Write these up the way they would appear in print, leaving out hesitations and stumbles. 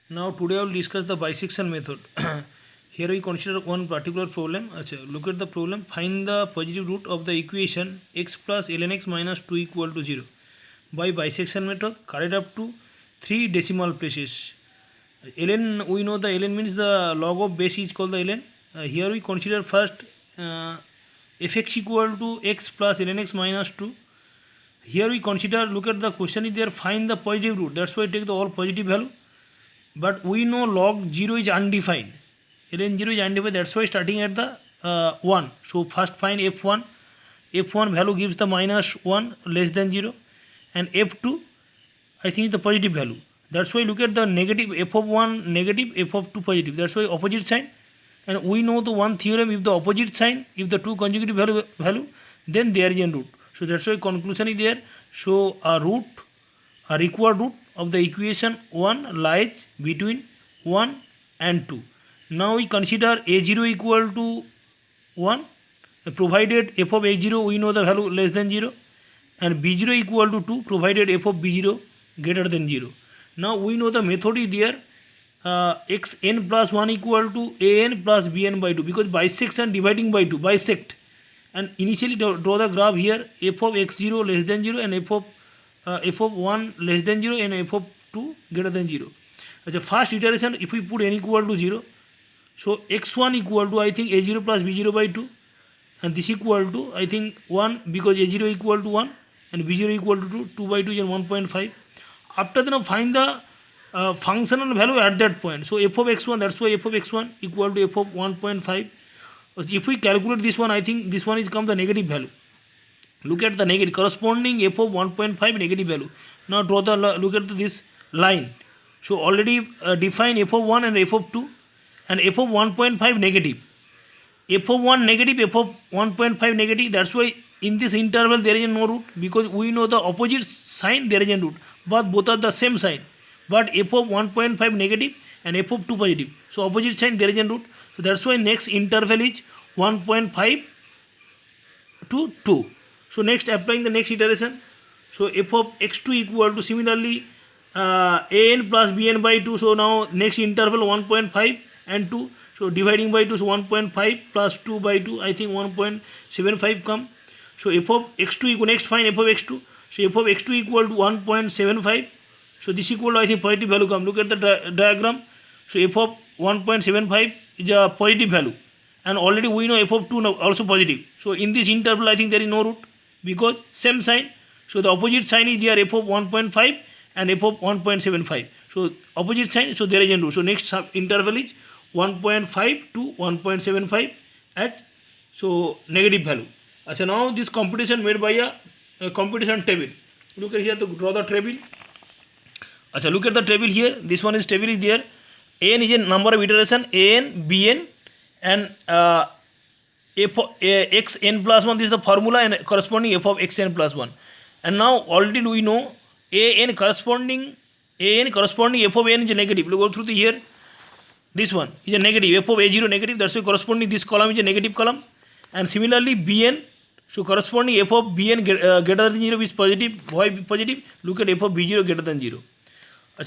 Now today I will discuss the bisection method. Here we consider one particular problem. Look at the problem. Find the positive root of the equation x plus ln x minus 2 equal to 0. By bisection method, carried up to 3 decimal places. Ln, we know the ln means the log of base is called the ln. Here we consider first fx equal to x plus ln x minus 2. Here we consider, look at the question is there, find the positive root. That's why take the all positive value. But we know log 0 is undefined. ln 0 is undefined, that's why starting at the 1. So first find f1. f1 value gives the minus 1 less than 0. And f2 I think is the positive value. That's why look at the negative, f of 1 negative, f of 2 positive. That's why opposite sign. And we know the one theorem, if the opposite sign, if the two consecutive value, then there is a root. So that's why conclusion is there. So a required root of the equation 1 lies between 1 and 2. Now we consider a0 equal to 1, provided f of a0 we know the value less than 0, and b0 equal to 2 provided f of b0 greater than 0. Now we know the method is there, xn plus 1 equal to an plus bn by 2, because bisection dividing by 2, bisect, and initially draw the graph here, f of x0 less than 0 and f of 1 less than 0 and f of 2 greater than 0. As a first iteration, if we put n equal to 0, so x1 equal to I think a0 plus b0 by 2, and this equal to I think 1, because a0 equal to 1 and b0 equal to 2, 2 by 2 is 1.5. After that, find the functional value at that point. So f of x1, that's why f of x1 equal to f of 1.5. If we calculate this one, I think this one is come the negative value. Look at the negative corresponding f of 1.5 negative value. Now draw the, look at this line. So already define f of 1 and f of 2, and f of 1.5 negative, f of 1 negative, f of 1.5 negative. That's why in this interval there is no root, because we know the opposite sign there is a root, but both are the same sign. But f of 1.5 negative and f of 2 positive, so opposite sign there is a root. So that's why next interval is 1.5 to 2. So next, applying the next iteration, so f of x2 equal to similarly an plus bn by 2. So now next interval 1.5 and 2. So dividing by 2, so 1.5 plus 2 by 2, I think 1.75 come. So f of x2 equal, next find f of x2. So f of x2 equal to 1.75. So this equal to I think positive value come. Look at the diagram. So f of 1.75 is a positive value, and already we know f of 2 also positive. So in this interval I think there is no root, because same sign. So the opposite sign is there, f of 1.5 and f of 1.75. So opposite sign, so there is a root. So next interval is 1.5 to 1.75 at so negative value. So now this computation made by a computation table. Look at here, to draw the table. Look at the table here. This one is table is there. An is a number of iteration, an, bn, and f of xn plus 1. This is the formula, and corresponding f of xn plus 1. And now already we know an corresponding f of n is a negative. We'll go through the here. This one is a negative, f of a0 negative. That's why corresponding this column is a negative column. And similarly bn, so corresponding f of bn greater than 0 is positive. Why positive? Look at f of b0 greater than 0.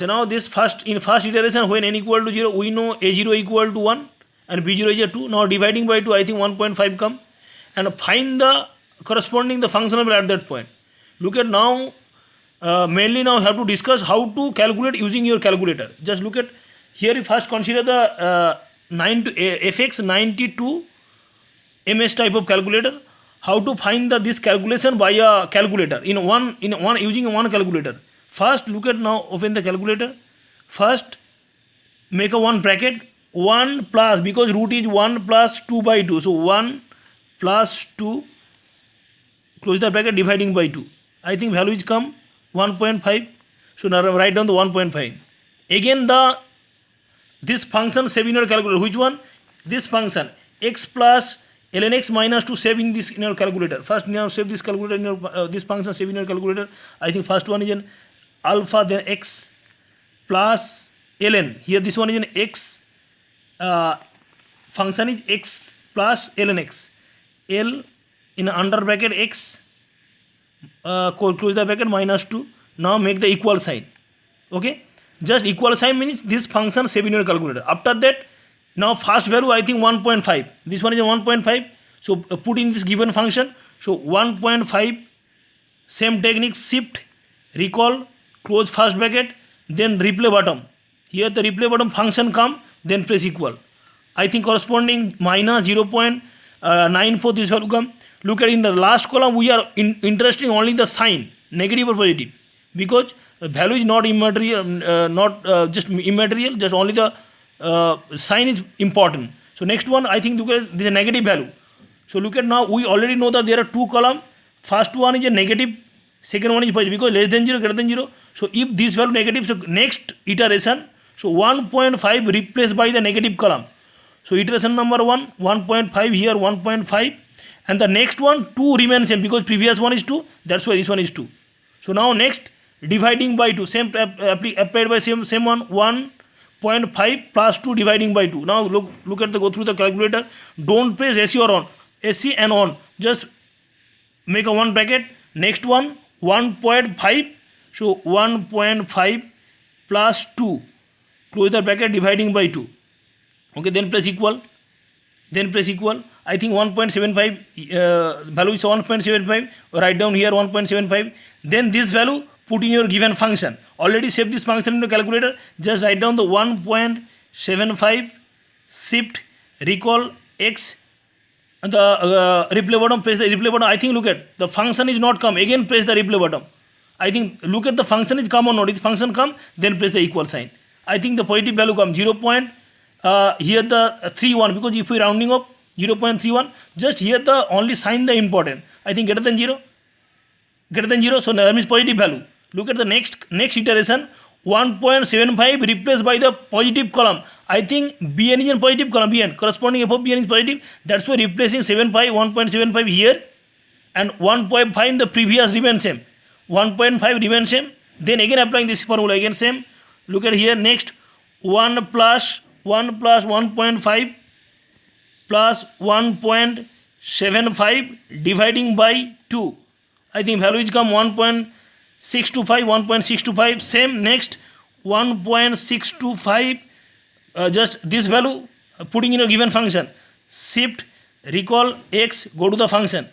Now this first iteration, when n equal to 0, we know a0 equal to 1 and b0 is a 2. Now dividing by 2, I think 1.5 come, and find the corresponding the functional value at that point. Look at now, mainly now have to discuss how to calculate using your calculator. Just look at here, you first consider the FX92 MS type of calculator. How to find this calculation by a calculator in one using one calculator. First, look at now, open the calculator. First, make a one bracket, 1 plus, because root is 1 plus 2 by 2. So 1 plus 2, close the bracket, dividing by 2. I think value is come 1.5. So now write down the 1.5. Again this function save in your calculator. Which one? This function x plus ln x minus 2, saving this in your calculator. First now save this calculator in your this function, save in your calculator. I think first one is an alpha, then x plus ln. Here this one is an x, function is x plus ln x. L in under bracket x, close the bracket, minus 2. Now make the equal sign. Okay. just equal sign means this function save in your calculator. After that, now first value I think 1.5. This one is 1.5. So put in this given function. So 1.5, same technique, shift, recall, close first bracket, then replay bottom. Here the replay bottom function come, then press equal. I think corresponding minus 0.94 this value come. Look at in the last column we are interested in only the sign, negative or positive, because the value is not immaterial, just immaterial, just only the sign is important. So next one I think look at this is a negative value. So look at now we already know that there are two columns. First one is a negative, second one is positive, because less than 0 greater than 0. So if this value negative, so next iteration, so 1.5 replaced by the negative column. So iteration number 1, 1.5 here, 1.5, and the next one 2 remains same because previous one is 2, that's why this one is 2. So now next dividing by 2, same applied by same one, 1.5 plus 2 dividing by 2. Now look at the go through the calculator. Don't press AC or on, AC and on, just make a one bracket. Next one 1.5, so 1.5 plus 2, close the bracket, dividing by 2. Okay, then press equal, I think 1.75 value is 1.75, write down here 1.75, then this value put in your given function. Already save this function in the calculator, just write down the 1.75, shift, recall, x, and the replay button, press the replay button. I think look at the function is not come, again press the replay button. I think look at the function is come or not, if function come then press the equal sign. I think the positive value come 0. Here the 31, because if we rounding up 0.31, just here the only sign the important. I think greater than 0, so that means positive value. Look at the next iteration, 1.75 replaced by the positive column. I think Bn is in positive column, Bn corresponding f of Bn is positive, that's why replacing 1.75 here, and 1.5 in the previous remains same, 1.5 remains same, then again applying this formula again same. Look at here, next 1 plus 1.5 plus 1.75 dividing by 2. I think value is come 1.625, same. Next 1.625, just this value putting in a given function, shift, recall, x, go to the function.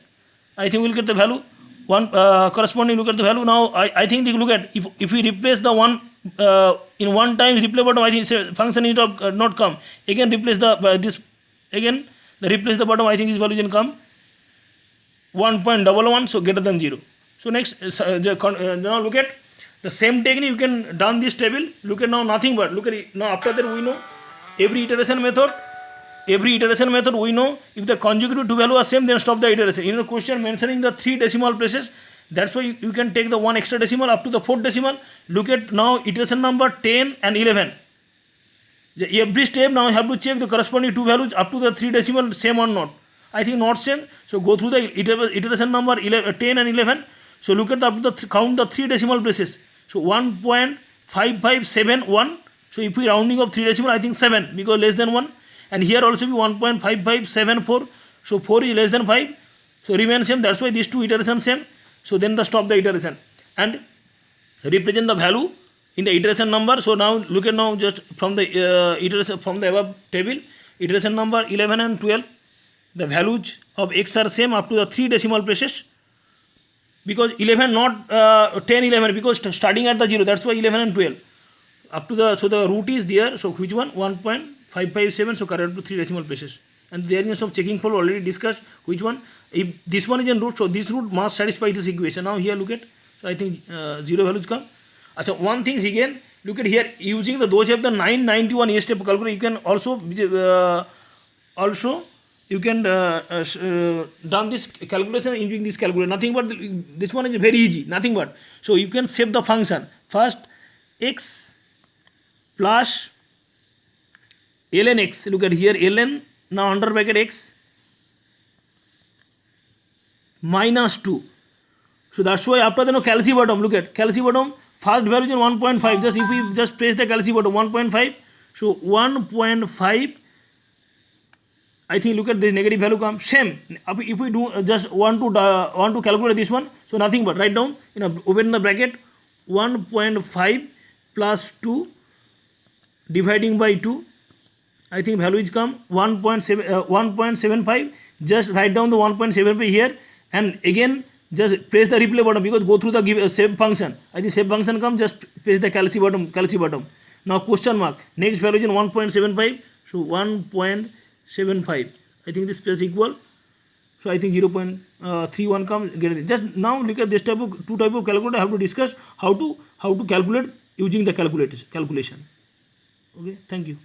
I think we'll get the value corresponding. Look at the value now. I think look at if we replace the one in one time replay bottom, I think function is not come, again replace the this, again the replace the bottom, I think this value can come 1.11, so greater than 0. So next now look at the same technique, you can done this table. Look at now nothing but look at it. Now after that we know every iteration method we know if the consecutive two value are same, then stop the iteration. In the question mentioning the 3 decimal places, that's why you can take the 1 extra decimal up to the 4th decimal. Look at now iteration number 10 and 11. Every step now you have to check the corresponding two values up to the 3 decimal same or not. I think not same, so go through the iteration number 10 and 11. So look at count the 3 decimal places. So 1.5571. So if we rounding up 3 decimal, I think 7 because less than 1. And here also be 1.5574. So 4 is less than 5. So remain same. That's why these two iterations same. So then the stop the iteration and represent the value in the iteration number. So now look at now just from the iteration from the above table, iteration number 11 and 12. The values of x are same up to the 3 decimal places. Because 11 not 10 11 because starting at the 0, that's why 11 and 12 up to the, so the root is there. So which one 1.557, so correct to 3 decimal places, and there is some checking for already discussed which one, if this one is in root, so this root must satisfy this equation. Now here look at, so I think 0 values come. So one thing is again look at here, using the those have the 991 a step calculator, you can also you can done this calculation using this calculator. Nothing but this one is very easy, nothing but, so you can save the function first x plus ln x. Look at here ln, now under bracket x minus 2. So that's why after the calci bottom, look at calci bottom first value is 1.5, just if we just press the calci bottom 1.5, so 1.5, I think look at this negative value come same. If we do just want to calculate this one, so nothing but write down, open the bracket 1.5 plus 2 dividing by 2, I think value is come 1.75. Just write down the 1.75 here, and again just press the replay button, because go through the give save function. I think save function come, just press the calci button. Now question mark, next value is in 1.75, so 1.75, I think this plus equal, so I think 0.31 comes. Just now look at this type of two type of calculator. I have to discuss how to calculate using the calculation. Okay, thank you.